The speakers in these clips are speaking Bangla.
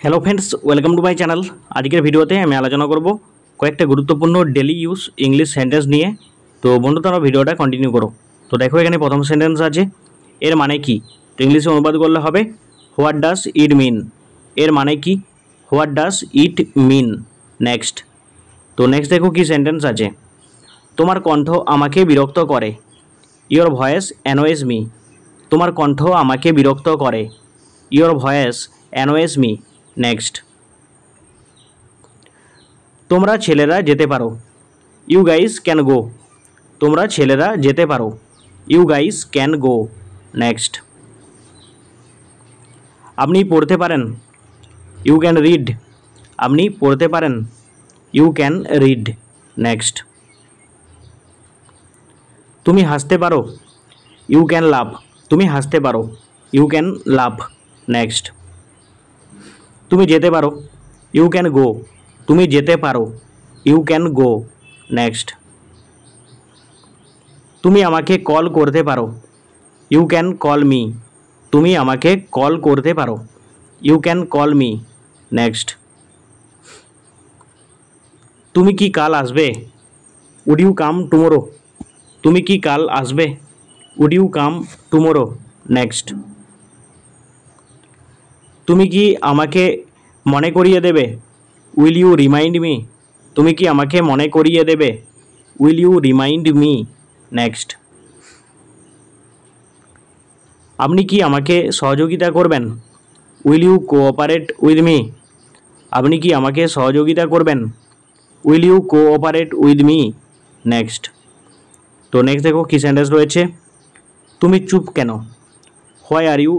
Hello friends, welcome to my channel. আজকের ভিডিওতে আমি আলোচনা করব কয়েকটা গুরুত্বপূর্ণ ডেলি ইউজ ইংলিশ সেন্টেন্স নিয়ে। তো বন্ধু, তোমরা ভিডিওটা কন্টিনিউ করো। তো দেখো, এখানে প্রথম সেন্টেন্স আছে, এর মানে কি? তো ইংলিশে অনুবাদ করলে হবে হোয়াট ডাজ ইট মিন। এর মানে কি? What does it mean. Next. তো নেক্সট দেখো কি সেন্টেন্স আছে, তোমার কণ্ঠ আমাকে বিরক্ত করে। Your voice annoys me. তোমার কণ্ঠ আমাকে বিরক্ত করে। Your voice annoys me. Next. তোমরা ছেলেরা যেতে পারো। You guys can go. তোমরা ছেলেরা যেতে পারো। You guys can go. Next. আপনি পড়তে পারেন। You can read. আপনি পড়তে পারেন। You can read. নেক্সট। তুমি হাসতে পারো। ইউ ক্যান লাভ। তুমি হাসতে পারো। You can love. নেক্সট। তুমি যেতে পারো। You can go. তুমি যেতে পারো। You can go. নেক্সট। তুমি আমাকে কল করতে পারো। You can call me. তুমি আমাকে কল করতে পারো। You can call me. Next. তুমি কি কাল আসবে? Would you come tomorrow. তুমি কি কাল আসবে? Would you come tomorrow. Next. তুমি কি আমাকে মনে করিয়ে দেবে? Will you remind me. তুমি কি আমাকে মনে করিয়ে দেবে? Will you remind me. Next. আপনি কি আমাকে সহযোগিতা করবেন? Will you cooperate with me. আপনি কি আমাকে সহযোগিতা করবেন? Will you cooperate with me. Next. তো নেক্সট দেখো কি সেন্টেন্স রয়েছে, তুমি চুপ কেন? Why are you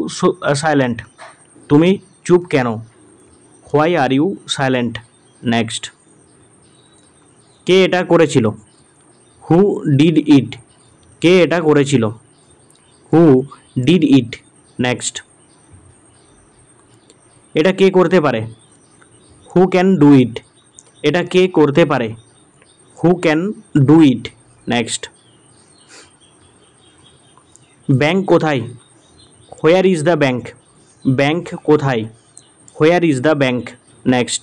silent. তুমি চুপ কেন? Why are you silent. Next. কে এটা করেছিল? Who did it. কে এটা করেছিল? Who did it. নেক্সট। এটা কে করতে পারে? হু ক্যান ডু ইট। এটা কে করতে পারে? Who can do it. Next. Bank কোথায়? Where is the bank. Bank কোথায়? Where is the bank. Next.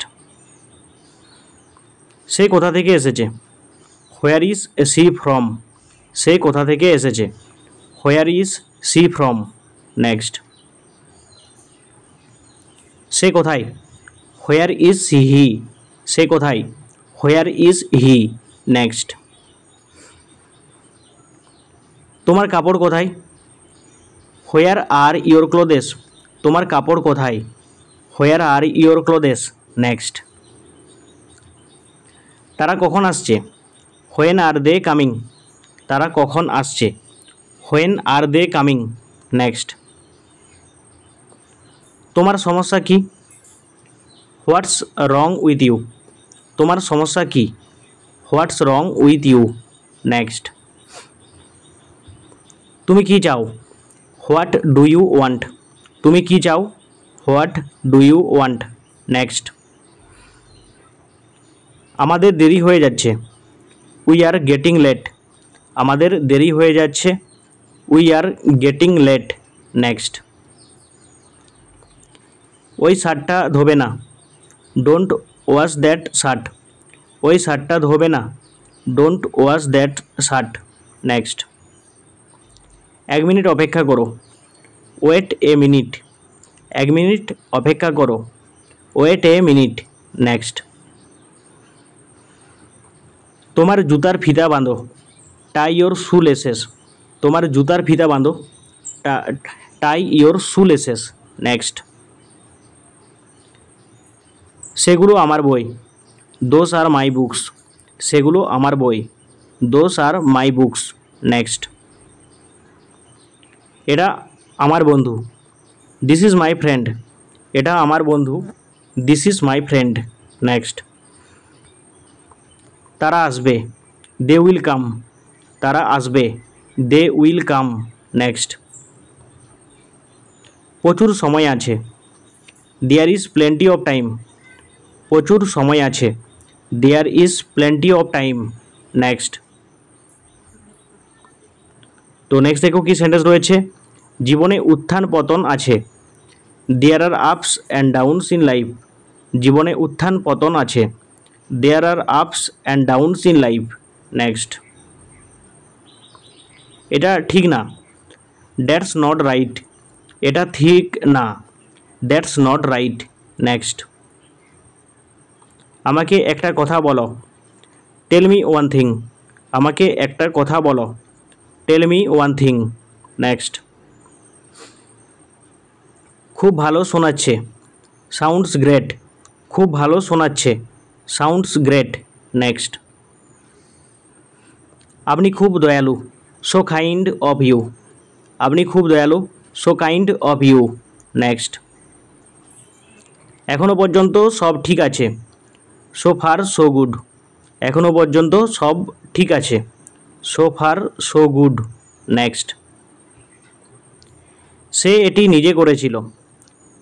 সে কোথা থেকে এসেছে? Where is she from. সে কোথা থেকে এসেছে? Where is she from. Next. সে কোথায়? Where is he. সে কোথায়? Where is he. নেক্সট। তোমার কাপড় কোথায়? Where are your clothes. তোমার কাপড় কোথায়? Where are your clothes. Next. তারা কখন আসছে? When are they coming. তারা কখন আসছে? When are they coming. Next. তোমার সমস্যা কি? What's wrong with you. তোমার সমস্যা কি? What's wrong with you. Next. তুমি কি চাও? What do you want. তুমি কি চাও? What do you want. Next. আমাদের দেরি হয়ে যাচ্ছে। We are getting late. আমাদের দেরি হয়ে যাচ্ছে। We are getting late. Next. ওই শার্টটা ধোবে না। Don't wash that shirt. ওই শার্টটা ধোবে না। Don't wash that shirt. Next. 1 minute অপেক্ষা করো। Wait a minute. 1 মিনিট অপেক্ষা করো। Wait a minute. নেক্সট। তোমার জুতার ফিতা বাঁধো। Tie your shoe laces. তোমার জুতার ফিতা বাঁধো। Tie your shoe laces. Next. সেগুলো আমার বই। Those are my books. সেগুলো আমার বই। Those are my books. Next. এটা আমার বন্ধু। This is my friend. এটা আমার বন্ধু। This is my friend. Next. তারা আসবে। দে উইল কাম। তারা আসবে। They will come. নেক্সট। প্রচুর সময় আছে। There is plenty of time. প্রচুর সময় আছে। There is plenty of time. Next. তো নেক্সট দেখো কি সেন্টেন্স রয়েছে, জীবনে উত্থান পতন আছে। There are ups and downs in life. জীবনে উত্থান পতন আছে। There are ups and downs in life. Next. এটা ঠিক না। That's not right. এটা ঠিক না। That's not right. নেক্সট। আমাকে একটা কথা বলো। Tell me one thing. আমাকে একটা কথা বলো। Tell me one thing. Next. খুব ভালো শোনাচ্ছে। Sounds great. খুব ভালো শোনাচ্ছে। Sounds great. নেক্সট। আপনি খুব দয়ালু। So kind of you. আপনি খুব দয়ালু। So kind of you. Next. এখনও পর্যন্ত সব ঠিক আছে। So far so good. এখনও পর্যন্ত সব ঠিক আছে। So far so good. Next. সে এটি নিজে করেছিল।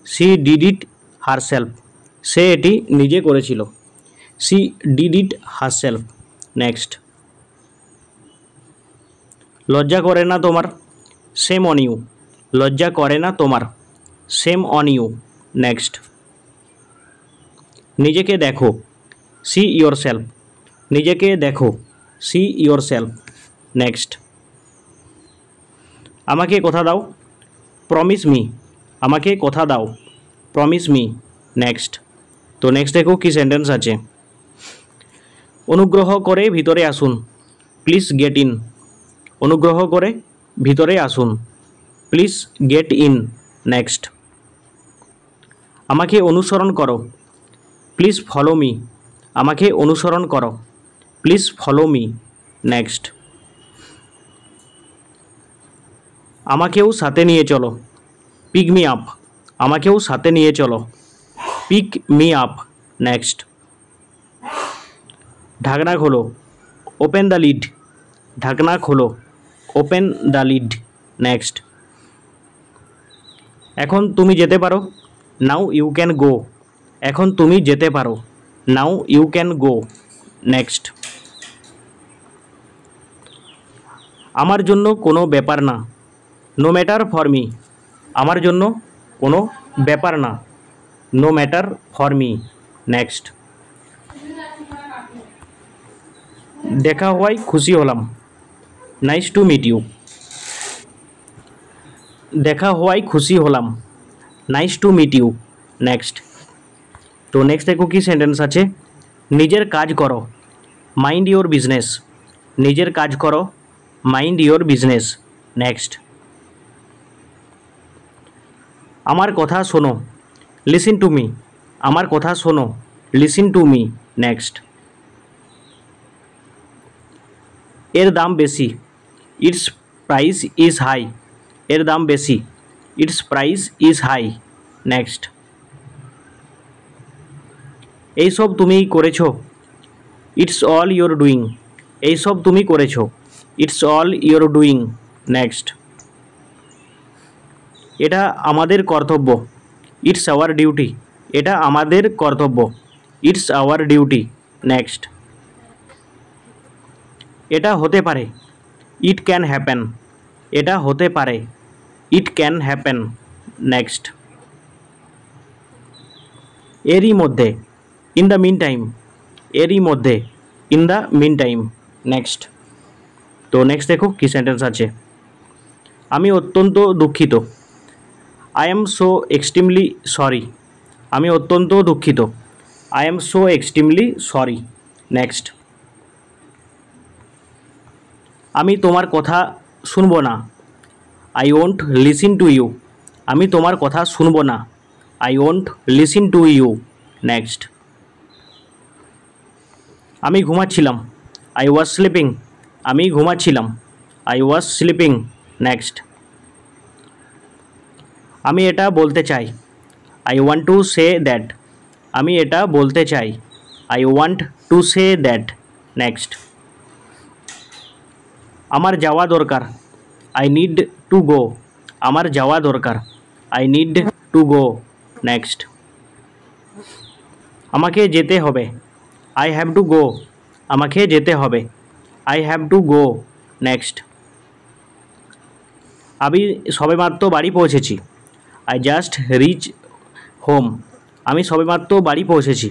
She did it herself. সে এটি নিজে করেছিল। She did it herself. Next. লজ্জা করে না তোমার। Shame on you. লজ্জা করে না তোমার। Shame on you. নেক্সট। নিজেকে দেখো। See yourself. নিজেকে দেখো। See yourself. নেক্সট। আমাকে কথা দাও। Promise me. আমাকে কথা দাও। Promise me. নেক্সট। তো নেক্সট দেখো কি সেন্টেন্স আছে। অনুগ্রহ করে ভিতরে আসুন। Please get in. অনুগ্রহ করে ভিতরে আসুন। Please get in. নেক্সট। আমাকে অনুসরণ করো। Please follow me. আমাকে অনুসরণ করো। Please follow me. নেক্সট। আমাকেও সাথে নিয়ে চলো। Pick me up. আমাকেও সাথে নিয়ে চলো। Pick me up. নেক্সট। ঢাকনা খোলো। Open the lid. ঢাকনা খোলো। Open the lid. নেক্সট। এখন তুমি যেতে পারো। Now you can go. এখন তুমি যেতে পারো। Now you can go. Next. আমার জন্য কোনো ব্যাপার না। No matter for me. আমার জন্য কোনো ব্যাপার না। No matter for me. Next. দেখা হওয়ায় খুশি হলাম। Nice to meet you. দেখা হওয়ায় খুশি হলাম। Nice to meet you. Next. তো নেক্সট দেখো কি সেন্টেন্স আছে। নিজের কাজ করো। Mind your business. নিজের কাজ করো। Mind your business. নেক্সট। আমার কথা শোনো। Listen to me. আমার কথা শোনো। Listen to me. নেক্সট। এর দাম বেশি। Its price is high. এর দাম বেশি। Its price is high. Next. এইসব তুমি করেছো। It's all your doing. এইসব তুমি করেছো। It's all your doing. Next. এটা আমাদের কর্তব্য। It's our duty. এটা আমাদের কর্তব্য। It's our duty. নেক্সট। এটা হতে পারে। It can happen. এটা হতে পারে। It can happen. নেক্সট। এরই মধ্যে। In the mean time. এরই মধ্যে। In the mean time. Next. তো নেক্সট দেখো কি সেন্টেন্স আছে। আমি অত্যন্ত দুঃখিত। I am so extremely sorry. আমি অত্যন্ত দুঃখিত। I am so extremely sorry. Next. আমি তোমার কথা শুনবো না। I won't listen to you. আমি তোমার কথা শুনবো না। I won't listen to you. Next. আমি ঘুমাচ্ছিলাম। I was sleeping. আমি ঘুমাচ্ছিলাম। I was sleeping. নেক্সট। আমি এটা বলতে চাই। I want to say that. আমি এটা বলতে চাই। I want to say that. Next. আমার যাওয়া দরকার। I need to go. আমার যাওয়া দরকার। I need to go. Next. আমাকে যেতে হবে। I have to go. আমাকে যেতে হবে। I have to go. Next. আমি সবেমাত্র বাড়ি পৌঁছেছি। I just reach home. আমি সবেমাত্র বাড়ি পৌঁছেছি।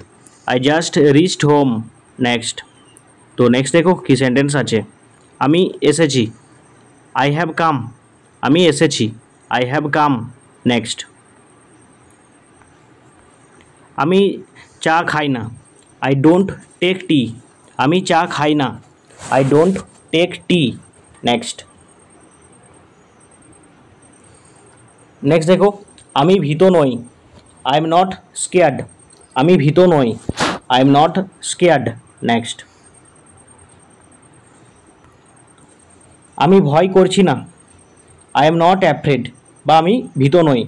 I just reached home. Next. তো নেক্সট দেখো কী সেন্টেন্স আছে। আমি এসেছি, আই হ্যাভ কাম। আমি এসেছি, আই হ্যাভ কাম। নেক্সট। আমি চা খাই না, আই ডোন্ট টেক টি। আমি চা খাই না, I don't take tea. Next. Next দেখো, আমি ভীত নই, আই এম নট স্কেয়ার্ড। আমি ভীত নই, I am not scared. Next. আমি ভয় করছি না, আই এম নট অ্যাফ্রেড। বা আমি ভীত নই,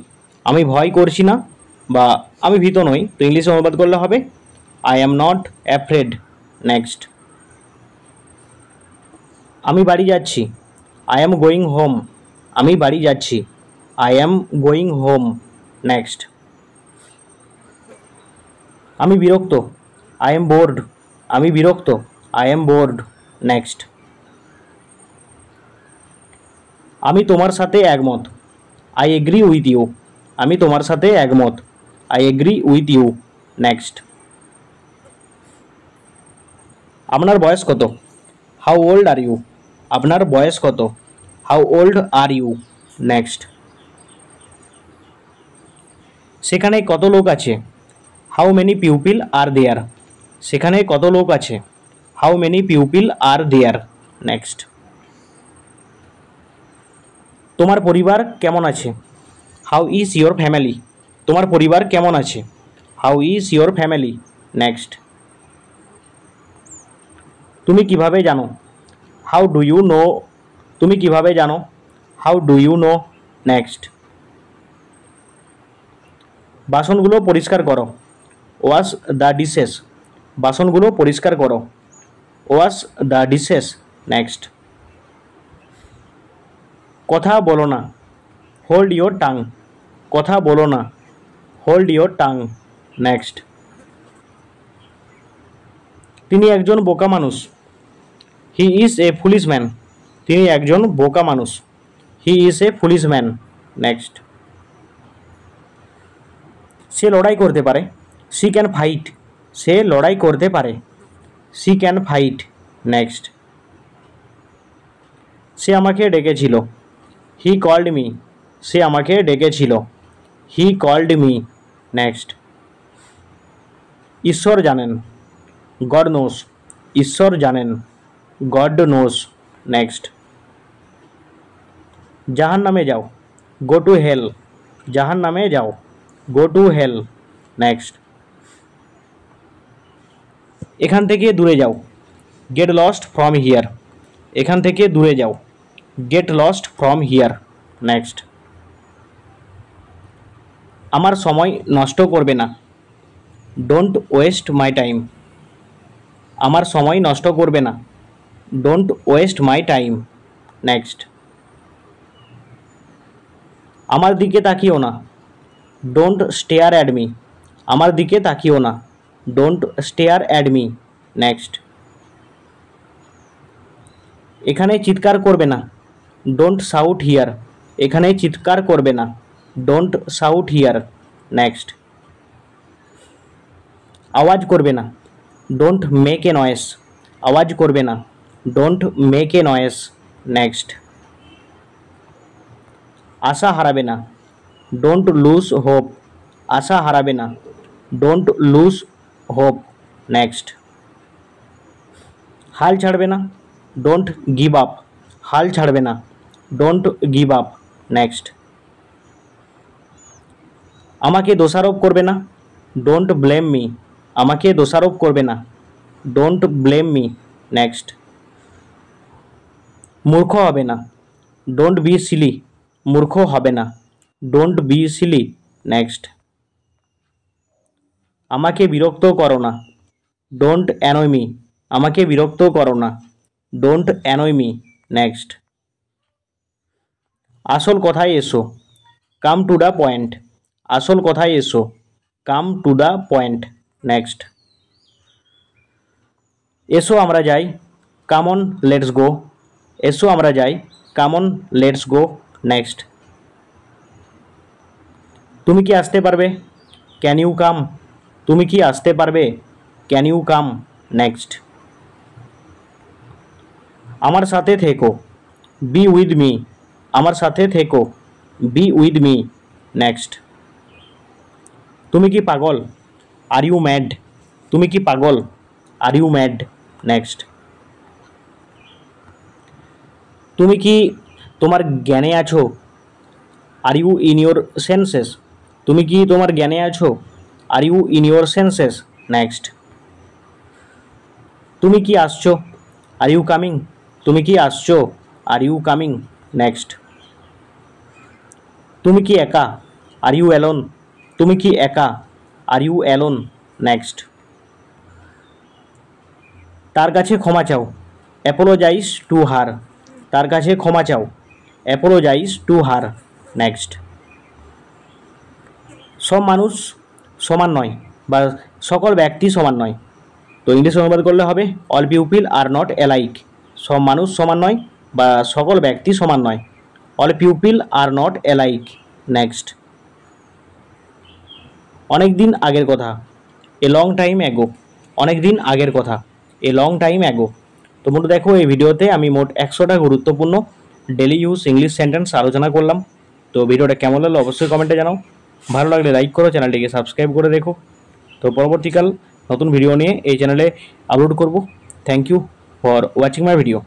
আমি ভয় করছি না বা আমি ভীত নই, তো ইংলিশে অনুবাদ করলে হবে I am not afraid. Next. আমি বাড়ি যাচ্ছি, আই অ্যাম গোয়িং হোম। আমি বাড়ি যাচ্ছি, I am going home. Next. আমি বিরক্ত, আই এম বোর্ড। আমি বিরক্ত, আই এম বোর্ড। নেক্সট। আমি তোমার সাথে একমত, আই এগ্রি উইথ ইউ। আমি তোমার সাথে একমত, I agree with you. Next. আপনার বয়স কত, হাউ ওল্ড আর ইউ। আপনার বয়স কত, how old are you. Next. সেখানে কত লোক আছে, how many pupil are there. সেখানে কত লোক আছে, how many pupil are there. Next. তোমার পরিবার কেমন আছে, হাউ ইজ ইয়োর ফ্যামিলি। তোমার পরিবার কেমন আছে, how is your family. Next. তুমি কিভাবে জানো, হাউ ডু ইউ নো। তুমি কিভাবে জানো, how do you know. Next. বাসনগুলো পরিষ্কার করো, ওয়াশ দ্য ডিশেস। বাসনগুলো পরিষ্কার করো, ওয়াশ দ্য ডিশেস। নেক্সট। কথা বলো না, হোল্ড ইয়োর টাং। কথা বলো না, হোল্ড ইয়োর টাং। নেক্সট। তিনি একজন বোকা মানুষ, he is a foolish man. তিনি একজন বোকা মানুষ, he is a foolish man. Next. সে লড়াই করতে পারে, সি ক্যান ফাইট। সে লড়াই করতে পারে, সি ক্যান ফাইট। নেক্সট। সে আমাকে ডেকেছিল, হি কল্ড মি। সে আমাকে ডেকেছিল, হি কল্ড মি। নেক্সট। ঈশ্বর জানেন, গড নোস। ঈশ্বর জানেন, গড নোস। নেক্সট। জাহান নামে যাও, গো টু হেল। জাহান নামে যাও, গো টু হেল। নেক্সট। এখান থেকে দূরে যাও, গেট লস্ট ফ্রম হিয়ার। এখান থেকে দূরে যাও, get lost from here. Next. আমার সময় নষ্ট করবে না, ডোন্ট ওয়েস্ট মাই টাইম। আমার সময় নষ্ট করবে না, don't waste my time. Next. আমার দিকে তাকিও না, ডোন্ট স্টেয়ার অ্যাট মি। আমার দিকে তাকিও না, don't stair at me. Next. এখানে চিৎকার করবে না, ডোন্ট শাউট হিয়ার। এখানে চিৎকার করবে না, ডোন্ট শাউট হিয়ার। নেক্সট। আওয়াজ করবে না, ডোন্ট মেক এ নয়েস। আওয়াজ করবে না, don't make a noise. Next. আশা হারাবে না, ডোন্ট লুজ হোপ। আশা হারাবে না, ডোন্ট লুজ হোপ। নেক্সট। হাল ছাড়বে না, ডোন্ট গিভ আপ। হাল ছাড়বে না, ডোন্ট গিভ আপ। নেক্সট। আমাকে দোষারোপ করবে না, ডোন্ট ব্লেম মি। আমাকে দোষারোপ করবে না, ডোন্ট ব্লেম মি। নেক্সট। মূর্খ হবে না, ডোন্ট বি সিলি। মূর্খ হবে না, ডোন্ট বি সিলি। নেক্সট। আমাকে বিরক্ত করো না, ডোন্ট অ্যানয় মি। আমাকে বিরক্ত করো না, ডোন্ট অ্যানয় মি। নেক্সট। আসল কথায় এসো, কাম টু দ্য পয়েন্ট। আসল কথায় এসো, come to the point. Next. এসো আমরা যাই, কাম অন লেটস গো। এসো আমরা যাই, come on let's go. Next. তুমি কি আসতে পারবে, ক্যান ইউ কাম। তুমি কি আসতে পারবে? Can you come? নেক্সট। আমার সাথে থেকো। Be with me. আমার সাথে থেকো। Be with me. নেক্সট। তুমি কি পাগল? Are you mad? তুমি কি পাগল? Are you mad? নেক্সট। তুমি কি তোমার জ্ঞানে আছো? Are you in your senses? তুমি কি তোমার জ্ঞানে আছো? Are you in your senses? Next. তুমি কি আসছো? Are you coming? তুমি কি আসছো? Are you coming? নেক্সট। তুমি কি একা? Are you alone? তুমি কি একা? Are you alone? নেক্সট। তার কাছে ক্ষমা চাও। Apologise to her. তার কাছে ক্ষমা চাও। Apologise to her. নেক্সট। সব মানুষ সমান নয় বা সকল ব্যক্তি সমান নয়, তো ইংলিশে অনুবাদ করলে হবে all pupil are not alike. সব মানুষ সমান নয় বা সকল ব্যক্তি সমান নয়। All pupil are not alike. Next. অনেক দিন আগের কথা। A long time ago. অনেক দিন আগের কথা। A long time ago. তো বন্ধু দেখো, এই ভিডিওতে আমি মোট 100টা গুরুত্বপূর্ণ ডেলি ইউজ ইংলিশ সেন্টেন্স আলোচনা করলাম। তো ভিডিওটা কেমন লাগলো অবশ্যই কমেন্টে জানাও। ভালো লাগলে লাইক করো, চ্যানেলটিকে সাবস্ক্রাইব করে দেখো। তো পরবর্তীকাল নতুন ভিডিও নিয়ে এই চ্যানেলে আপলোড করব। Thank you for watching my video.